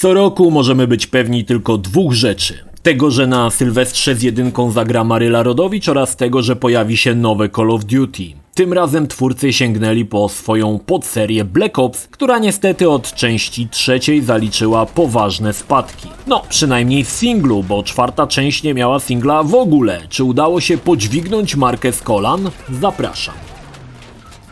Co roku możemy być pewni tylko dwóch rzeczy. Tego, że na Sylwestrze z jedynką zagra Maryla Rodowicz oraz tego, że pojawi się nowe Call of Duty. Tym razem twórcy sięgnęli po swoją podserię Black Ops, która niestety od części trzeciej zaliczyła poważne spadki. No, przynajmniej w singlu, bo czwarta część nie miała singla w ogóle. Czy udało się podźwignąć markę z kolan? Zapraszam.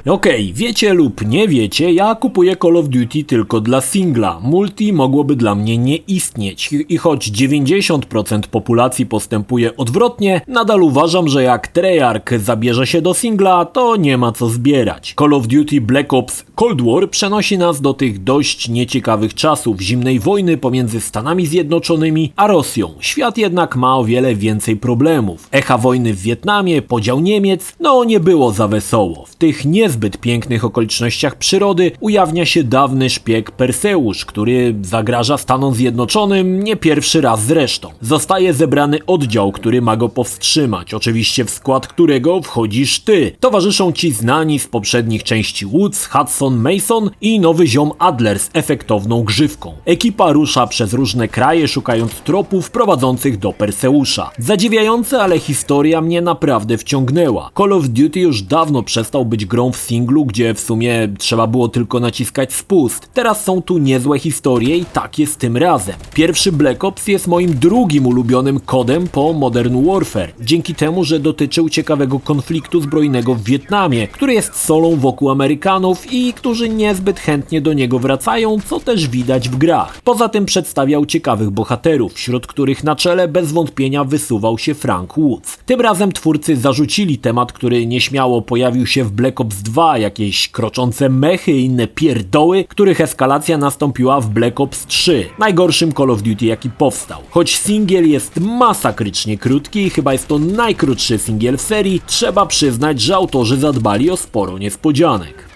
Okej, wiecie lub nie wiecie, ja kupuję Call of Duty tylko dla singla. Multi mogłoby dla mnie nie istnieć i choć 90% populacji postępuje odwrotnie, nadal uważam, że jak Treyarch zabierze się do singla, to nie ma co zbierać. Call of Duty Black Ops Cold War przenosi nas do tych dość nieciekawych czasów zimnej wojny pomiędzy Stanami Zjednoczonymi a Rosją. Świat jednak ma o wiele więcej problemów. Echa wojny w Wietnamie, podział Niemiec, no nie było za wesoło. W tych niezbyt pięknych okolicznościach przyrody ujawnia się dawny szpieg Perseusz, który zagraża Stanom Zjednoczonym nie pierwszy raz zresztą. Zostaje zebrany oddział, który ma go powstrzymać, oczywiście w skład którego wchodzisz ty. Towarzyszą ci znani z poprzednich części Woods, Hudson, Mason i nowy ziom Adler z efektowną grzywką. Ekipa rusza przez różne kraje, szukając tropów prowadzących do Perseusza. Zadziwiające, ale historia mnie naprawdę wciągnęła. Call of Duty już dawno przestał być grą w singlu, gdzie w sumie trzeba było tylko naciskać spust. Teraz są tu niezłe historie i tak jest tym razem. Pierwszy Black Ops jest moim drugim ulubionym kodem po Modern Warfare, dzięki temu, że dotyczył ciekawego konfliktu zbrojnego w Wietnamie, który jest solą wokół Amerykanów i którzy niezbyt chętnie do niego wracają, co też widać w grach. Poza tym przedstawiał ciekawych bohaterów, wśród których na czele bez wątpienia wysuwał się Frank Woods. Tym razem twórcy zarzucili temat, który nieśmiało pojawił się w Black Ops 2, jakieś kroczące mechy i inne pierdoły, których eskalacja nastąpiła w Black Ops 3, najgorszym Call of Duty jaki powstał. Choć singiel jest masakrycznie krótki i chyba jest to najkrótszy singiel w serii, trzeba przyznać, że autorzy zadbali o sporo niespodzianek.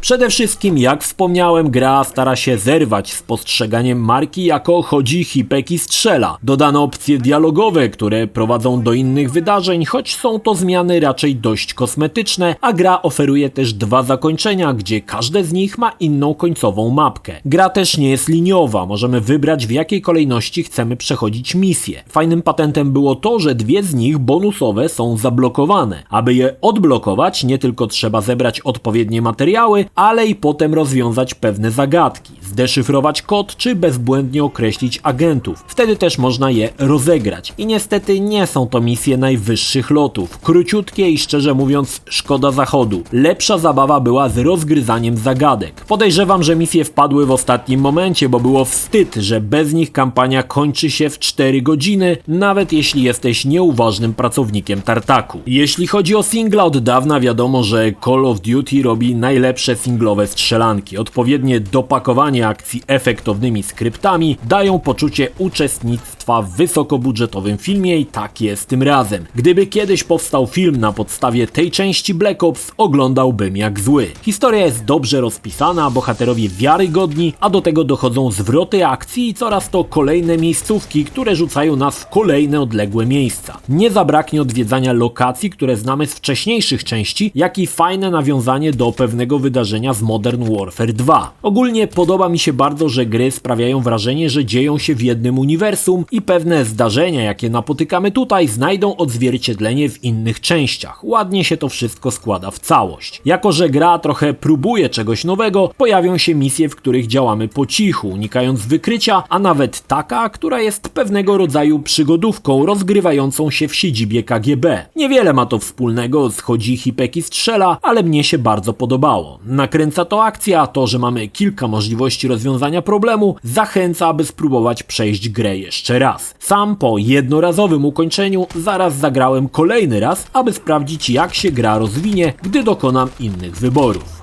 Przede wszystkim, jak wspomniałem, gra stara się zerwać z postrzeganiem marki jako chodzi, hipek i strzela. Dodano opcje dialogowe, które prowadzą do innych wydarzeń, choć są to zmiany raczej dość kosmetyczne, a gra oferuje też dwa zakończenia, gdzie każde z nich ma inną końcową mapkę. Gra też nie jest liniowa, możemy wybrać w jakiej kolejności chcemy przechodzić misje. Fajnym patentem było to, że dwie z nich bonusowe są zablokowane. Aby je odblokować, nie tylko trzeba zebrać odpowiednie materiały, ale i potem rozwiązać pewne zagadki, zdeszyfrować kod czy bezbłędnie określić agentów. Wtedy też można je rozegrać. I niestety nie są to misje najwyższych lotów. Króciutkie i szczerze mówiąc szkoda zachodu. Lepsza zabawa była z rozgryzaniem zagadek. Podejrzewam, że misje wpadły w ostatnim momencie, bo było wstyd, że bez nich kampania kończy się w 4 godziny, nawet jeśli jesteś nieuważnym pracownikiem tartaku. Jeśli chodzi o singla, od dawna wiadomo, że Call of Duty robi najlepsze singlowe strzelanki. Odpowiednie dopakowanie akcji efektownymi skryptami dają poczucie uczestnictwa w wysokobudżetowym filmie i tak jest tym razem. Gdyby kiedyś powstał film na podstawie tej części Black Ops, oglądałbym jak zły. Historia jest dobrze rozpisana, bohaterowie wiarygodni, a do tego dochodzą zwroty akcji i coraz to kolejne miejscówki, które rzucają nas w kolejne odległe miejsca. Nie zabraknie odwiedzania lokacji, które znamy z wcześniejszych części, jak i fajne nawiązanie do pewnego wydarzenia z Modern Warfare 2. Ogólnie podoba mi się bardzo, że gry sprawiają wrażenie, że dzieją się w jednym uniwersum i pewne zdarzenia, jakie napotykamy tutaj, znajdą odzwierciedlenie w innych częściach. Ładnie się to wszystko składa w całość. Jako że gra trochę próbuje czegoś nowego, pojawią się misje, w których działamy po cichu, unikając wykrycia, a nawet taka, która jest pewnego rodzaju przygodówką rozgrywającą się w siedzibie KGB. Niewiele ma to wspólnego z chodzi, hipek i strzela, ale mnie się bardzo podobało. Nakręca to akcja, a to, że mamy kilka możliwości rozwiązania problemu, zachęca, aby spróbować przejść grę jeszcze raz. Sam po jednorazowym ukończeniu zaraz zagrałem kolejny raz, aby sprawdzić, jak się gra rozwinie, gdy dokonam innych wyborów.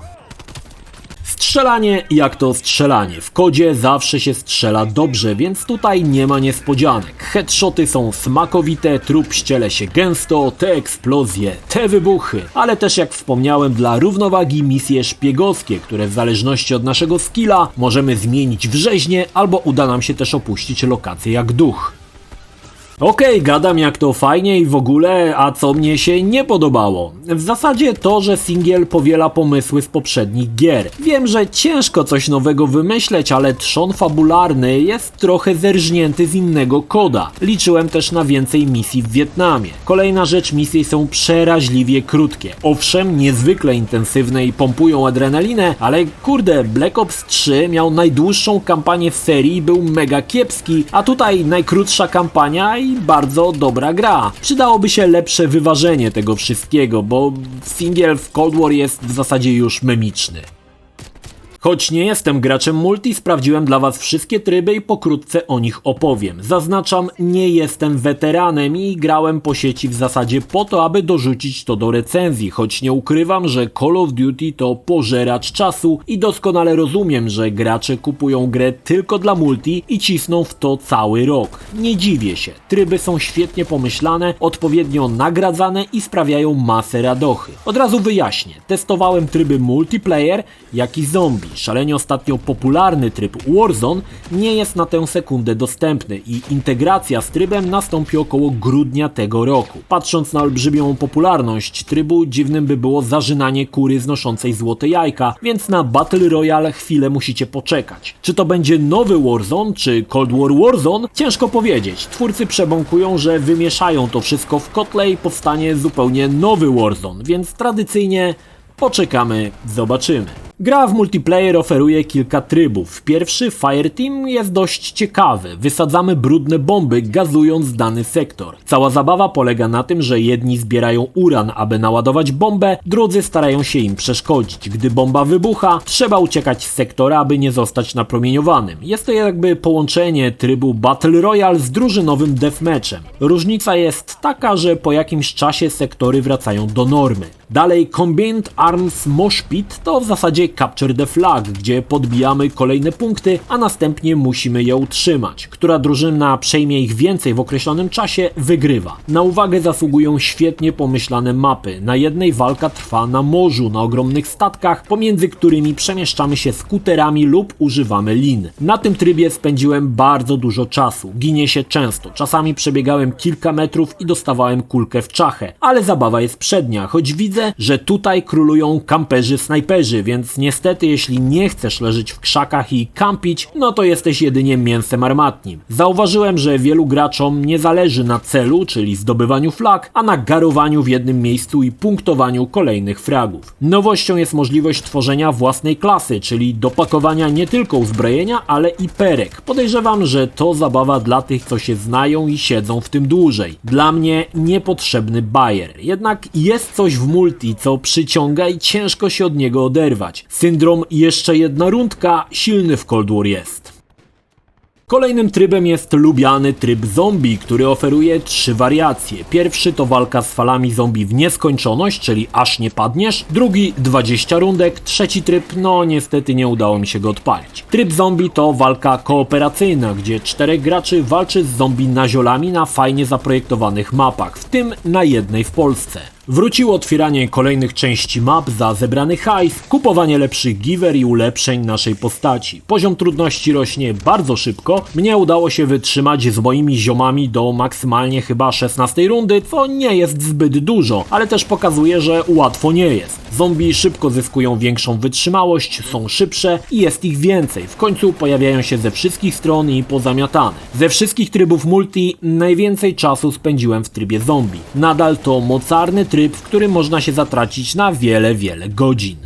Strzelanie jak to strzelanie. W kodzie zawsze się strzela dobrze, więc tutaj nie ma niespodzianek. Headshoty są smakowite, trup ściele się gęsto, te eksplozje, te wybuchy. Ale też jak wspomniałem, dla równowagi misje szpiegowskie, które w zależności od naszego skilla możemy zmienić w rzeźnie, albo uda nam się też opuścić lokację jak duch. Okej, gadam jak to fajnie i w ogóle, a co mnie się nie podobało? W zasadzie to, że singiel powiela pomysły z poprzednich gier. Wiem, że ciężko coś nowego wymyśleć, ale trzon fabularny jest trochę zerżnięty z innego koda. Liczyłem też na więcej misji w Wietnamie. Kolejna rzecz, misje są przeraźliwie krótkie. Owszem, niezwykle intensywne i pompują adrenalinę, ale kurde, Black Ops 3 miał najdłuższą kampanię w serii i był mega kiepski, a tutaj najkrótsza kampania i bardzo dobra gra. Przydałoby się lepsze wyważenie tego wszystkiego, bo singiel w Cold War jest w zasadzie już memiczny. Choć nie jestem graczem multi, sprawdziłem dla was wszystkie tryby i pokrótce o nich opowiem. Zaznaczam, nie jestem weteranem i grałem po sieci w zasadzie po to, aby dorzucić to do recenzji, choć nie ukrywam, że Call of Duty to pożeracz czasu i doskonale rozumiem, że gracze kupują grę tylko dla multi i cisną w to cały rok. Nie dziwię się, tryby są świetnie pomyślane, odpowiednio nagradzane i sprawiają masę radochy. Od razu wyjaśnię, testowałem tryby multiplayer, jak i zombie. Szalenie ostatnio popularny tryb Warzone nie jest na tę sekundę dostępny i integracja z trybem nastąpi około grudnia tego roku. Patrząc na olbrzymią popularność trybu, dziwnym by było zarzynanie kury znoszącej złote jajka, więc na Battle Royale chwilę musicie poczekać. Czy to będzie nowy Warzone, czy Cold War Warzone? Ciężko powiedzieć. Twórcy przebąkują, że wymieszają to wszystko w kotle i powstanie zupełnie nowy Warzone, więc tradycyjnie poczekamy, zobaczymy. Gra w multiplayer oferuje kilka trybów. Pierwszy, Fireteam, jest dość ciekawy. Wysadzamy brudne bomby, gazując dany sektor. Cała zabawa polega na tym, że jedni zbierają uran, aby naładować bombę, drudzy starają się im przeszkodzić. Gdy bomba wybucha, trzeba uciekać z sektora, aby nie zostać napromieniowanym. Jest to jakby połączenie trybu Battle Royale z drużynowym deathmatchem. Różnica jest taka, że po jakimś czasie sektory wracają do normy. Dalej, Combined Arms Mosh Pit to w zasadzie Capture the Flag, gdzie podbijamy kolejne punkty, a następnie musimy je utrzymać. Która drużyna przejmie ich więcej w określonym czasie, wygrywa. Na uwagę zasługują świetnie pomyślane mapy. Na jednej walka trwa na morzu, na ogromnych statkach, pomiędzy którymi przemieszczamy się skuterami lub używamy lin. Na tym trybie spędziłem bardzo dużo czasu. Ginie się często. Czasami przebiegałem kilka metrów i dostawałem kulkę w czachę. Ale zabawa jest przednia, choć widzę, że tutaj królują kamperzy snajperzy, więc niestety jeśli nie chcesz leżeć w krzakach i kampić, no to jesteś jedynie mięsem armatnim. Zauważyłem, że wielu graczom nie zależy na celu, czyli zdobywaniu flag, a na garowaniu w jednym miejscu i punktowaniu kolejnych fragów. Nowością jest możliwość tworzenia własnej klasy, czyli dopakowania nie tylko uzbrojenia, ale i perek. Podejrzewam, że to zabawa dla tych, co się znają i siedzą w tym dłużej. Dla mnie niepotrzebny bajer. Jednak jest coś w multi, co przyciąga i ciężko się od niego oderwać. Syndrom jeszcze jedna rundka silny w Cold War jest. Kolejnym trybem jest lubiany tryb zombie, który oferuje 3 wariacje. Pierwszy to walka z falami zombie w nieskończoność, czyli aż nie padniesz. Drugi 20 rundek. Trzeci tryb, no niestety nie udało mi się go odpalić. Tryb zombie to walka kooperacyjna, gdzie 4 graczy walczy z zombie naziolami na fajnie zaprojektowanych mapach, w tym na jednej w Polsce. Wróciło otwieranie kolejnych części map za zebrany hajs, kupowanie lepszych giver i ulepszeń naszej postaci. Poziom trudności rośnie bardzo szybko. Mnie udało się wytrzymać z moimi ziomami do maksymalnie chyba 16 rundy, co nie jest zbyt dużo, ale też pokazuje, że łatwo nie jest. Zombie szybko zyskują większą wytrzymałość, są szybsze i jest ich więcej. W końcu pojawiają się ze wszystkich stron i pozamiatane. Ze wszystkich trybów multi najwięcej czasu spędziłem w trybie zombie. Nadal to mocarny tryb, w którym można się zatracić na wiele godzin.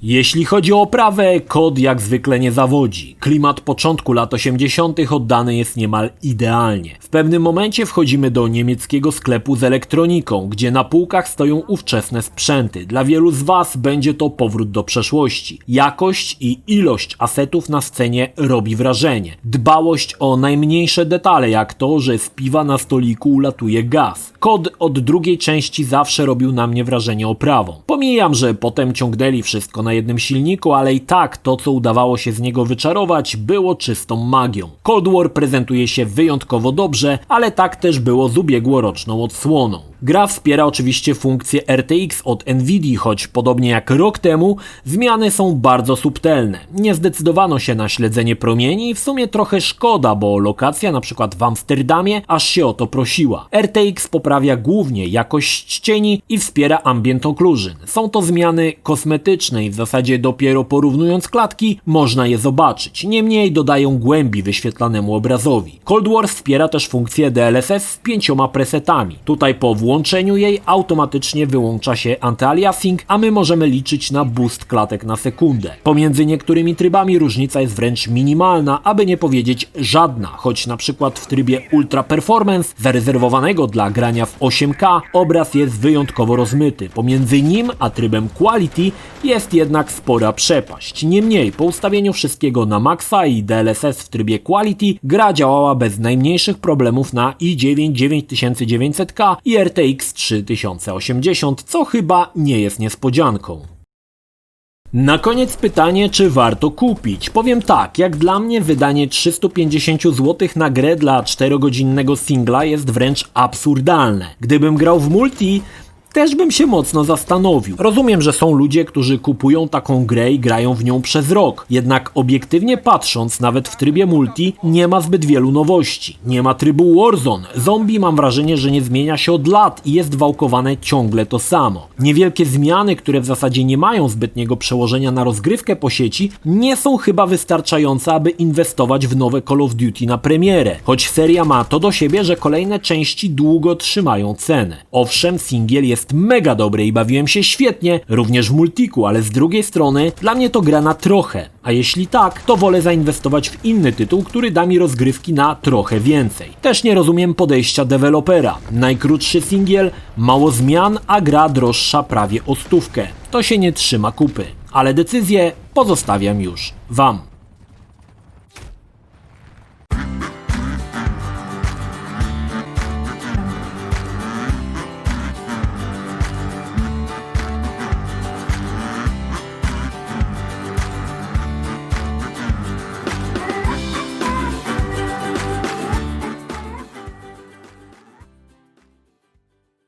Jeśli chodzi o oprawę, kod jak zwykle nie zawodzi. Klimat początku lat 80. oddany jest niemal idealnie. W pewnym momencie wchodzimy do niemieckiego sklepu z elektroniką, gdzie na półkach stoją ówczesne sprzęty. Dla wielu z Was będzie to powrót do przeszłości. Jakość i ilość asetów na scenie robi wrażenie. Dbałość o najmniejsze detale, jak to, że z piwa na stoliku ulatuje gaz. Kod od drugiej części zawsze robił na mnie wrażenie oprawą. Pomijam, że potem ciągnęli wszystko na jednym silniku, ale i tak to, co udawało się z niego wyczarować, było czystą magią. Cold War prezentuje się wyjątkowo dobrze, ale tak też było z ubiegłoroczną odsłoną. Gra wspiera oczywiście funkcję RTX od Nvidia, choć podobnie jak rok temu, zmiany są bardzo subtelne. Nie zdecydowano się na śledzenie promieni i w sumie trochę szkoda, bo lokacja np. w Amsterdamie aż się o to prosiła. RTX poprawia głównie jakość cieni i wspiera ambient occlusion. Są to zmiany kosmetyczne i w zasadzie dopiero porównując klatki można je zobaczyć. Niemniej dodają głębi wyświetlanemu obrazowi. Cold War wspiera też funkcję DLSS z 5 presetami. Tutaj po włączeniu jej automatycznie wyłącza się anti-aliasing, a my możemy liczyć na boost klatek na sekundę. Pomiędzy niektórymi trybami różnica jest wręcz minimalna, aby nie powiedzieć żadna, choć na przykład w trybie Ultra Performance, zarezerwowanego dla grania w 8K, obraz jest wyjątkowo rozmyty. Pomiędzy nim a trybem Quality jest jednak spora przepaść. Niemniej po ustawieniu wszystkiego na maksa i DLSS w trybie Quality gra działała bez najmniejszych problemów na i9 9900K i RTX 3080, co chyba nie jest niespodzianką. Na koniec pytanie, czy warto kupić? Powiem tak, jak dla mnie wydanie 350 zł na grę dla 4-godzinnego singla jest wręcz absurdalne. Gdybym grał w multi, też bym się mocno zastanowił. Rozumiem, że są ludzie, którzy kupują taką grę i grają w nią przez rok. Jednak obiektywnie patrząc, nawet w trybie multi nie ma zbyt wielu nowości. Nie ma trybu Warzone. Zombie mam wrażenie, że nie zmienia się od lat i jest wałkowane ciągle to samo. Niewielkie zmiany, które w zasadzie nie mają zbytniego przełożenia na rozgrywkę po sieci, nie są chyba wystarczające, aby inwestować w nowe Call of Duty na premierę. Choć seria ma to do siebie, że kolejne części długo trzymają cenę. Owszem, singiel jest mega dobry i bawiłem się świetnie, również w multiku, ale z drugiej strony dla mnie to gra na trochę. A jeśli tak, to wolę zainwestować w inny tytuł, który da mi rozgrywki na trochę więcej. Też nie rozumiem podejścia dewelopera. Najkrótszy singiel, mało zmian, a gra droższa prawie o 100. To się nie trzyma kupy. Ale decyzję pozostawiam już Wam.